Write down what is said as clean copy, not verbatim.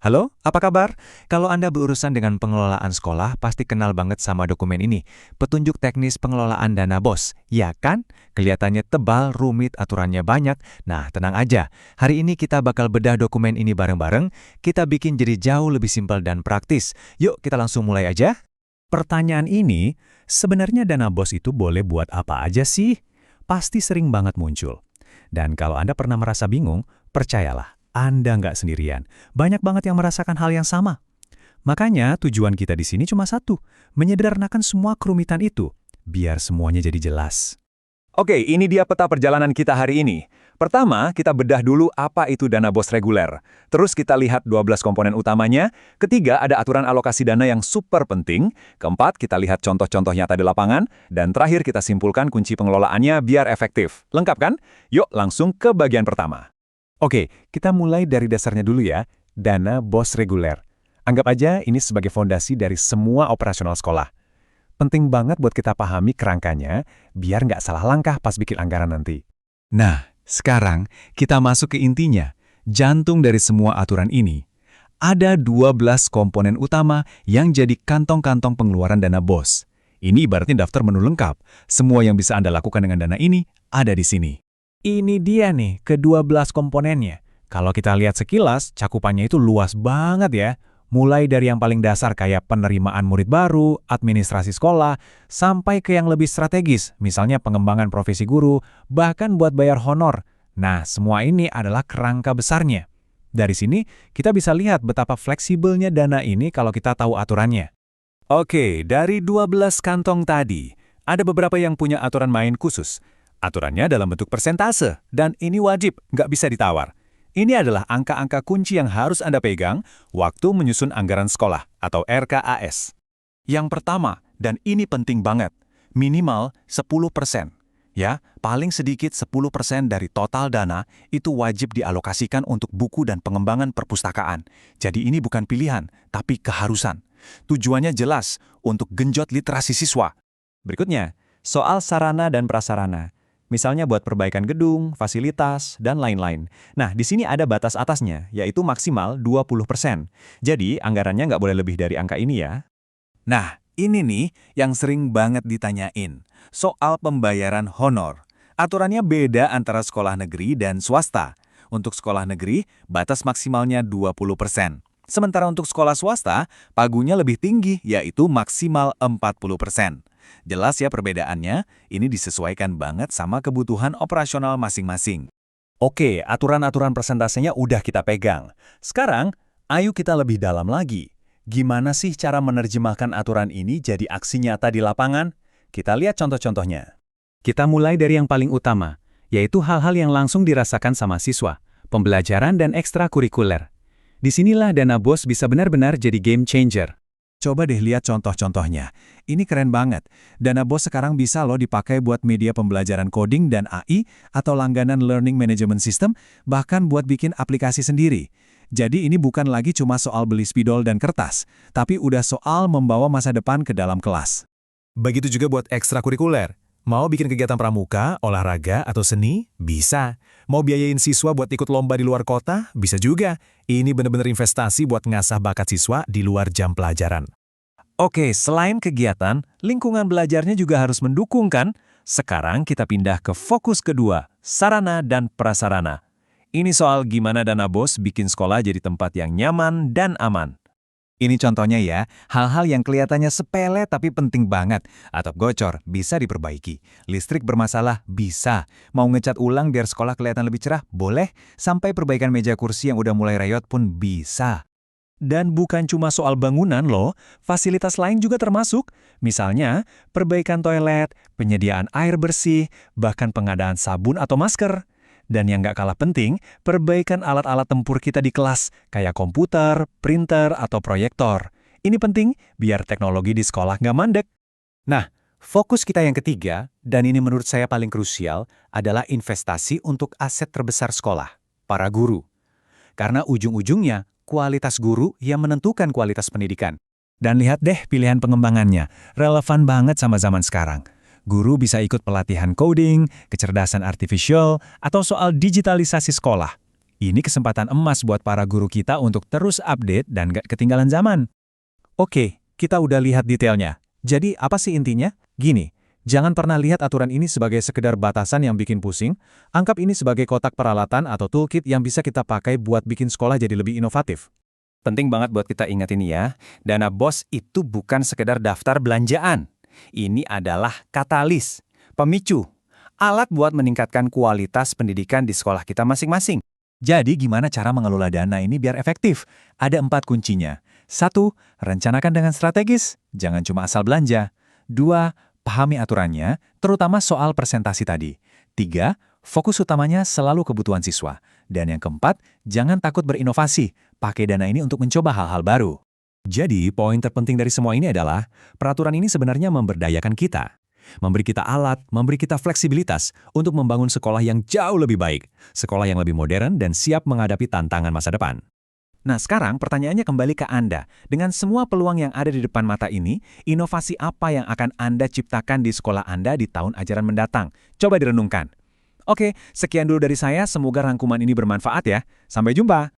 Halo, apa kabar? Kalau Anda berurusan dengan pengelolaan sekolah, pasti kenal banget sama dokumen ini. Petunjuk teknis pengelolaan dana BOS. Ya kan? Kelihatannya tebal, rumit, aturannya banyak. Nah, tenang aja. Hari ini kita bakal bedah dokumen ini bareng-bareng. Kita bikin jadi jauh lebih simpel dan praktis. Yuk, kita langsung mulai aja. Pertanyaan ini, sebenarnya dana BOS itu boleh buat apa aja sih? Pasti sering banget muncul. Dan kalau Anda pernah merasa bingung, percayalah, Anda nggak sendirian. Banyak banget yang merasakan hal yang sama. Makanya tujuan kita di sini cuma satu, menyederhanakan semua kerumitan itu, biar semuanya jadi jelas. Oke, ini dia peta perjalanan kita hari ini. Pertama, kita bedah dulu apa itu dana BOS reguler. Terus kita lihat 12 komponen utamanya. Ketiga, ada aturan alokasi dana yang super penting. Keempat, kita lihat contoh-contoh nyata di lapangan. Dan terakhir, kita simpulkan kunci pengelolaannya biar efektif. Lengkap kan? Yuk, langsung ke bagian pertama. Oke, kita mulai dari dasarnya dulu ya, dana BOS reguler. Anggap aja ini sebagai fondasi dari semua operasional sekolah. Penting banget buat kita pahami kerangkanya, biar nggak salah langkah pas bikin anggaran nanti. Nah, sekarang kita masuk ke intinya, jantung dari semua aturan ini. Ada 12 komponen utama yang jadi kantong-kantong pengeluaran dana BOS. Ini ibaratnya daftar menu lengkap. Semua yang bisa Anda lakukan dengan dana ini ada di sini. Ini dia nih, ke-12 komponennya. Kalau kita lihat sekilas, cakupannya itu luas banget ya. Mulai dari yang paling dasar kayak penerimaan murid baru, administrasi sekolah, sampai ke yang lebih strategis, misalnya pengembangan profesi guru, bahkan buat bayar honor. Nah, semua ini adalah kerangka besarnya. Dari sini, kita bisa lihat betapa fleksibelnya dana ini kalau kita tahu aturannya. Oke, dari 12 kantong tadi, ada beberapa yang punya aturan main khusus. Aturannya dalam bentuk persentase, dan ini wajib, nggak bisa ditawar. Ini adalah angka-angka kunci yang harus Anda pegang waktu menyusun anggaran sekolah atau RKAS. Yang pertama, dan ini penting banget, minimal 10%. Ya, paling sedikit 10% dari total dana itu wajib dialokasikan untuk buku dan pengembangan perpustakaan. Jadi ini bukan pilihan, tapi keharusan. Tujuannya jelas, untuk genjot literasi siswa. Berikutnya, soal sarana dan prasarana. Misalnya buat perbaikan gedung, fasilitas, dan lain-lain. Nah, di sini ada batas atasnya, yaitu maksimal 20%. Jadi, anggarannya nggak boleh lebih dari angka ini ya. Nah, ini nih yang sering banget ditanyain. Soal pembayaran honor. Aturannya beda antara sekolah negeri dan swasta. Untuk sekolah negeri, batas maksimalnya 20%. Sementara untuk sekolah swasta, pagunya lebih tinggi, yaitu maksimal 40%. Jelas ya perbedaannya, ini disesuaikan banget sama kebutuhan operasional masing-masing. Oke, aturan-aturan persentasenya udah kita pegang. Sekarang, ayo kita lebih dalam lagi. Gimana sih cara menerjemahkan aturan ini jadi aksi nyata di lapangan? Kita lihat contoh-contohnya. Kita mulai dari yang paling utama, yaitu hal-hal yang langsung dirasakan sama siswa, pembelajaran dan ekstrakurikuler. Disinilah dana BOS bisa benar-benar jadi game changer. Coba deh lihat contoh-contohnya. Ini keren banget. Dana BOS sekarang bisa loh dipakai buat media pembelajaran coding dan AI atau langganan learning management system, bahkan buat bikin aplikasi sendiri. Jadi ini bukan lagi cuma soal beli spidol dan kertas, tapi udah soal membawa masa depan ke dalam kelas. Begitu juga buat ekstrakurikuler. Mau bikin kegiatan pramuka, olahraga, atau seni? Bisa. Mau biayain siswa buat ikut lomba di luar kota? Bisa juga. Ini benar-benar investasi buat ngasah bakat siswa di luar jam pelajaran. Oke, selain kegiatan, lingkungan belajarnya juga harus mendukung kan? Sekarang kita pindah ke fokus kedua, sarana dan prasarana. Ini soal gimana dana BOS bikin sekolah jadi tempat yang nyaman dan aman. Ini contohnya ya, hal-hal yang kelihatannya sepele tapi penting banget. Atap gocor, bisa diperbaiki. Listrik bermasalah, bisa. Mau ngecat ulang biar sekolah kelihatan lebih cerah, boleh. Sampai perbaikan meja kursi yang udah mulai rayot pun bisa. Dan bukan cuma soal bangunan loh, fasilitas lain juga termasuk. Misalnya, perbaikan toilet, penyediaan air bersih, bahkan pengadaan sabun atau masker. Dan yang nggak kalah penting, perbaikan alat-alat tempur kita di kelas, kayak komputer, printer, atau proyektor. Ini penting biar teknologi di sekolah nggak mandek. Nah, fokus kita yang ketiga, dan ini menurut saya paling krusial, adalah investasi untuk aset terbesar sekolah, para guru. Karena ujung-ujungnya, kualitas guru yang menentukan kualitas pendidikan. Dan lihat deh pilihan pengembangannya, relevan banget sama zaman sekarang. Guru bisa ikut pelatihan coding, kecerdasan artifisial, atau soal digitalisasi sekolah. Ini kesempatan emas buat para guru kita untuk terus update dan gak ketinggalan zaman. Oke, kita udah lihat detailnya. Jadi apa sih intinya? Gini, jangan pernah lihat aturan ini sebagai sekedar batasan yang bikin pusing. Anggap ini sebagai kotak peralatan atau toolkit yang bisa kita pakai buat bikin sekolah jadi lebih inovatif. Penting banget buat kita ingat ini ya, dana BOS itu bukan sekedar daftar belanjaan. Ini adalah katalis, pemicu, alat buat meningkatkan kualitas pendidikan di sekolah kita masing-masing. Jadi gimana cara mengelola dana ini biar efektif? Ada 4 kuncinya. 1. Rencanakan dengan strategis, jangan cuma asal belanja. 2. Pahami aturannya, terutama soal presentasi tadi. 3. Fokus utamanya selalu kebutuhan siswa. Dan yang keempat, jangan takut berinovasi. Pakai dana ini untuk mencoba hal-hal baru. Jadi, poin terpenting dari semua ini adalah, peraturan ini sebenarnya memberdayakan kita. Memberi kita alat, memberi kita fleksibilitas untuk membangun sekolah yang jauh lebih baik. Sekolah yang lebih modern dan siap menghadapi tantangan masa depan. Nah sekarang pertanyaannya kembali ke Anda. Dengan semua peluang yang ada di depan mata ini, inovasi apa yang akan Anda ciptakan di sekolah Anda di tahun ajaran mendatang? Coba direnungkan. Oke, sekian dulu dari saya. Semoga rangkuman ini bermanfaat ya. Sampai jumpa!